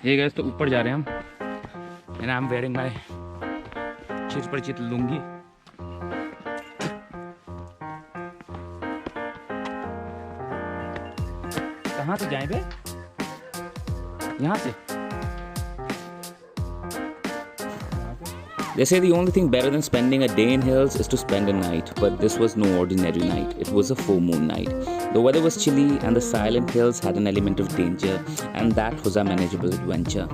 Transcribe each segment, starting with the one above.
ये गैस तो ऊपर जा रहे हैं हम, and I am wearing my चित परिचित लुंगी। कहाँ से जाएं बे? यहाँ से? They say the only thing better than spending a day in hills is to spend a night, but this was no ordinary night. It was a full moon night. The weather was chilly and the silent hills had an element of danger, and that was our manageable adventure.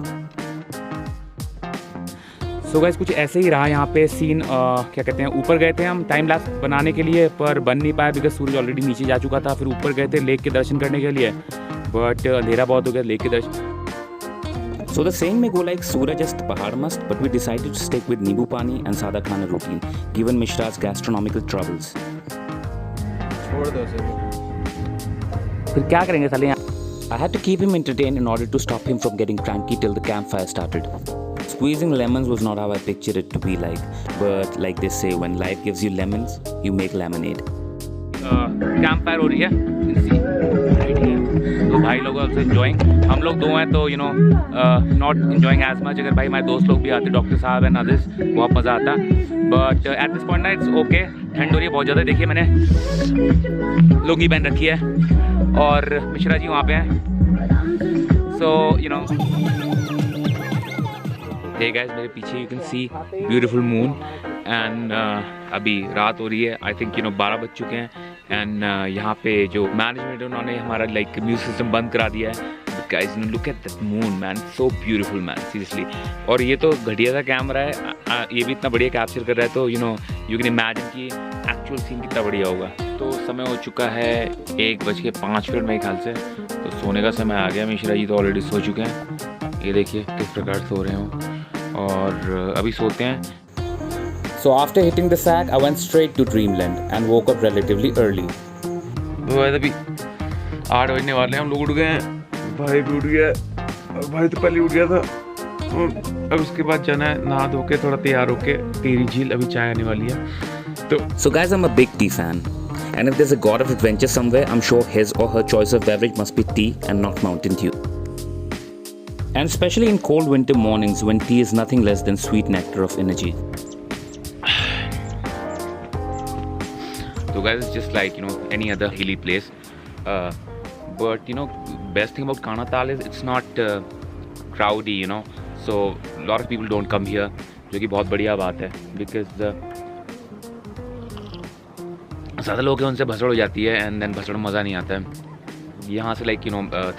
So guys कुछ ऐसे ही रहा यहाँ पे scene. क्या कहते हैं, ऊपर गए थे हम टाइम लैप्स बनाने के लिए, पर बन नहीं पाया बिकॉज सूरज ऑलरेडी नीचे जा चुका था। फिर ऊपर गए थे लेक के दर्शन करने के लिए, बट अंधेरा बहुत हो गया लेक के दर्शन। So the saying may go like Suraj is the pahad mast, but we decided to stick with Nibu Pani and Sada Khana routine, given Mishra's gastronomical troubles. छोड़ दो उसे। फिर क्या करेंगे साले यहाँ? I had to keep him entertained in order to stop him from getting cranky till the campfire started. Squeezing lemons was not how I pictured it to be like, but like they say, when life gives you lemons, you make lemonade. Campfire हो रही है तो भाई लोग also enjoying. हम लोग दो हैं तो you know not enjoying as much. अगर भाई हमारे दोस्त लोग भी आते, डॉक्टर साहब एंड अदर्स, बहुत मज़ा आता। बट एट दिस पॉइंट ना इट्स ओके। ठंड हो रही है बहुत ज़्यादा। देखिए मैंने लुंगी पहन रखी है और मिश्रा जी वहाँ पे हैं। So you know hey guys, मेरे पीछे you can see beautiful moon and अभी रात हो रही है। आई थिंक 12 बज चुके हैं एंड यहाँ पे जो मैनेजमेंट है उन्होंने हमारा लाइक म्यूजिक सिस्टम बंद करा दिया है। Guys look at that moon man, so beautiful man, seriously. और ये तो घटिया सा कैमरा है, ये भी इतना बढ़िया कैप्चर कर रहा है, तो यू कैन इमेजिन कि एक्चुअल सीन कितना बढ़िया होगा। तो समय हो चुका है 1:05 मेरे ख्याल से, तो सोने का समय आ गया। मिश्रा जी तो ऑलरेडी सो चुके हैं, ये देखिए किस प्रकार सो रहे हो, और अभी सोते हैं। So after hitting the sack, I went straight to Dreamland and woke up relatively early. अभी 8 बजने वाले हैं, हम लोग उठ गए हैं। भाई भी उठ गया, और भाई तो पहले उठ गया था। अब उसके बाद जाना है नहा धो के, थोड़ा तैयार होके टेहरी झील, अभी चाय आने वाली है। तो So guys, I'm a big tea fan. And if there's a god of adventure somewhere, I'm sure his or her choice of beverage must be tea and not Mountain Dew. And especially in cold winter mornings when tea is nothing less than sweet nectar of energy. So guys, it's just like any other hilly place, but best thing about Kanatal is it's not crowdy, so a lot of people don't come here, जो कि बहुत बढ़िया बात है, because ज़्यादा लोग हैं उनसे भसड़ हो जाती है एंड देन भसड़ मज़ा नहीं आता है। यहाँ से लाइक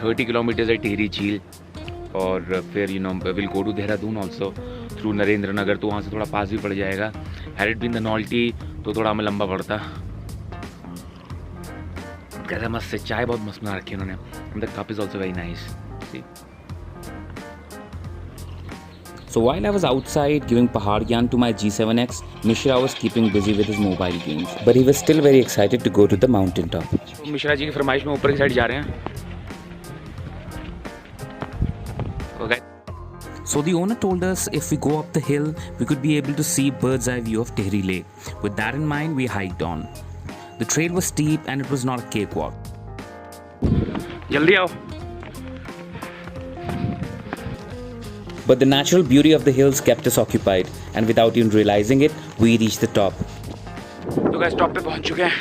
30 किलोमीटर्स है टिहरी झील, और फिर will go to Dehradun also through Narendra Nagar, तो वहाँ से थोड़ा पास भी पड़ जाएगा। Had it been the naughty तो थोड़ा हमें लंबा पड़ता। कैसा मस्त है, चाय बहुत मस्त बना रखी है उन्होंने। The cup is also very nice. So while I was outside giving pahad gyan to my G7X, Mishra was keeping busy with his mobile games, but he was still very excited to go to the mountain top. Mishra ji की फरमाइश में ऊपर की side जा रहे हैं। Okay. So the owner told us if we go up the hill, we could be able to see bird's eye view of Tehri Lake. With that in mind, we hiked on. The trail was steep and it was not a cakewalk. जल्दी आओ। But the natural beauty of the hills kept us occupied, and without even realizing it, we reached the top. तो guys top पे पहुंच चुके हैं।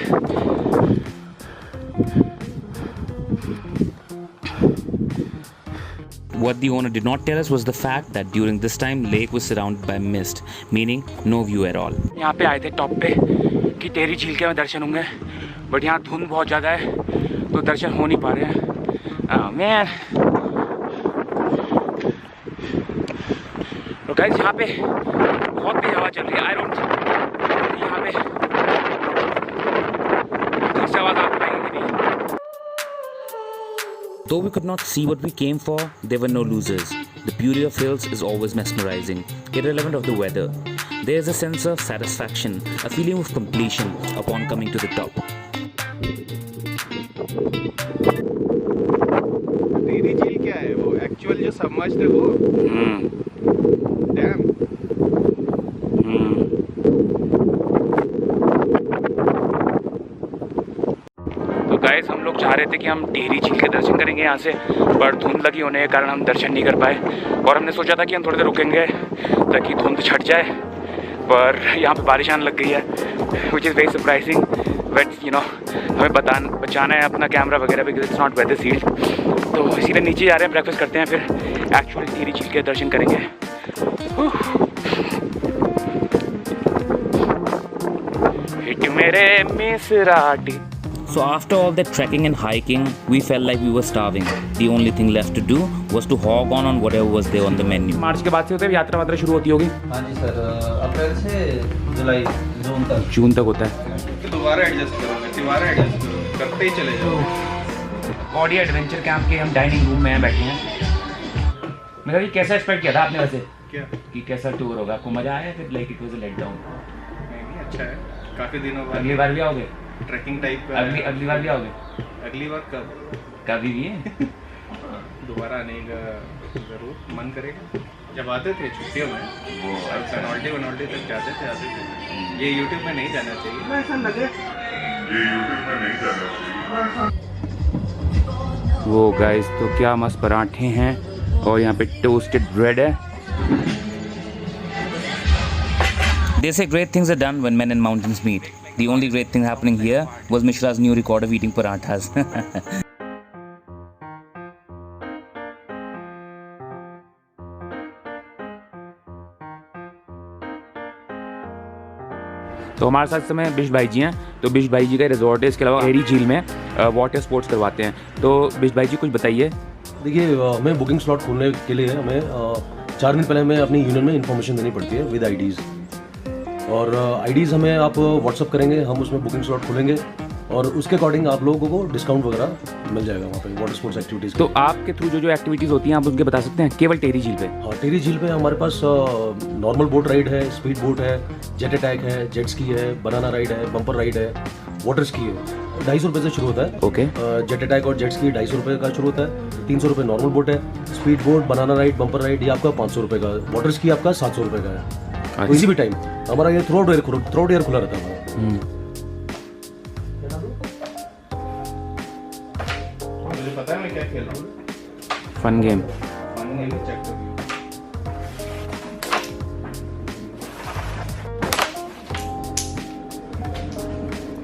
What the owner did not tell us was the fact that during this time, lake was surrounded by mist, meaning no view at all. यहाँ पे आए थे top पे कि टेहरी झील के दर्शन होंगे, बट यहाँ धुंध बहुत ज़्यादा है तो दर्शन हो नहीं पा रहे हैं। मैन तो गाइस यहाँ पे बहुत तेज हवा चल रही है। आई डोंट यहाँ पे ठीक से आवाज़ आ पाएगी नहीं। Though we could not see what we came for, there were no losers. The beauty of hills is always mesmerizing, irrelevant of the weather. There is a sense of satisfaction, a feeling of completion upon coming to the top. Tehri झील क्या है वो? Actual जो submerged है वो dam. तो guys guys हम लोग चाह रहे थे कि हम टिहरी झील के दर्शन करेंगे यहाँ से, पर धुंध लगी होने के कारण हम दर्शन नहीं कर पाए। और हमने सोचा था कि हम थोड़ी देर रुकेंगे ताकि धुंध छट जाए, पर यहाँ पे बारिश आने लग गई है, which is very surprising. But you know हमें बचाना है अपना कैमरा वगैरह, because it's not weather sealed. तो इसीलिए नीचे जा रहे हैं, ब्रेकफास्ट करते हैं, फिर एक्चुअली टिहरी झील के दर्शन करेंगे। हिट मेरे मिसराटी। So after all that trekking and hiking, we felt like we were starving. The only thing left to do was to hog on whatever was there on the menu. मार्च के बाद से होते हैं यात्रा वात्रा शुरू होती होगी? हाँ जी सर, अप्रैल से जुलाई जून तक होता है। दोबारा एडजस्ट करो, करते ही चले जाओ। बॉडी एडवेंचर कैंप के हम डाइनिंग रूम में बैठे हैं। मेरा ये कैसा एक्सपेक्ट किया था आपने वैसे क्या कि कैसा टूर होगा? आपको मजा आया फिर like it was a let down? नहीं, अच्छा है, काफी दिनों बाद अगली बार भी आओगे? ट्रैकिंग टाइप का। अगली बार भी आओगे? अगली बार कब? कभी भी दोबारा आने का जरूर मन करेगा। जब आते थे छुट्टियों में पेनल्टी तक आते थे। ये यूट्यूब में नहीं जाना चाहिए, ऐसा लगे वो गाइस तो क्या मस्त पराठे हैं और यहाँ पे टोस्टेड ब्रेड है। They say great things are done when men in mountains meet. The only great thing happening here was Mishra's new record of eating parathas. तो हमारे साथ इस समय बिश भाई जी हैं। तो बिश भाई जी का रिजॉर्ट है, इसके अलावा टिहरी झील में वाटर स्पोर्ट्स करवाते हैं। तो बिश भाई जी कुछ बताइए। देखिए, हमें बुकिंग स्लॉट खोलने के लिए हमें 4 दिन पहले हमें अपनी यूनियन में इन्फॉर्मेशन देनी पड़ती है विद आईडीज़, और आईडीज़ हमें आप व्हाट्सअप करेंगे, हम उसमें बुकिंग स्लॉट खोलेंगे और उसके अकॉर्डिंग आप लोगों को डिस्काउंट वगैरह मिल जाएगा वहाँ पे वाटर स्पोर्ट्स एक्टिविटीज़। तो आपके थ्रू जो एक्टिविटीज़ होती हैं आप उनके बता सकते हैं केवल टिहरी झील पे? हाँ, टिहरी झील पे हमारे पास नॉर्मल बोट राइड है, स्पीड बोट है, जेट अटैक है, जेट स्की है, बनाना राइड है, बम्पर राइड है, वाटर स्की है। 250 रुपये से शुरू होता है। ओके। जेट अटैक और जेट स्की 250 रुपये का शुरू होता है। 300 रुपये नॉर्मल बोट है। Speed boat, banana ride, bumper ride ये आपका 500 रुपये का। वाटर स्की आपका 700 रुपये का है। किसी भी टाइम हमारा ये थ्रू आउट ईयर खुला रहता है। मुझे पता है मैं क्या खेल रहा हूँ। Fun game. चेक कर।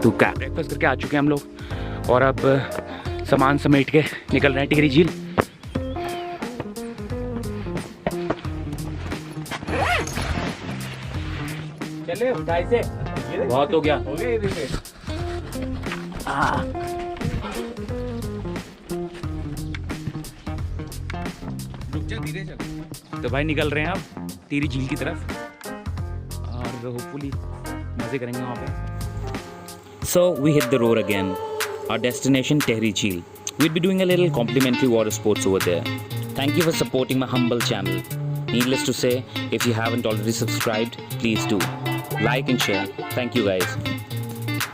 तो क्या ब्रेकफास्ट करके आ चुके हैं हम लोग और अब सामान समेट के निकल रहे हैं टिहरी झील। चले ढाई से बहुत हो गया। धीरे चल। तो भाई निकल रहे हैं अब टिहरी झील की तरफ और होपफुली मजे करेंगे वहाँ पे। So we hit the road again. Our destination, Tehri Jheel. We'll be doing a little complimentary water sports over there. Thank you for supporting my humble channel. Needless to say, if you haven't already subscribed, please do. Like and share. Thank you guys.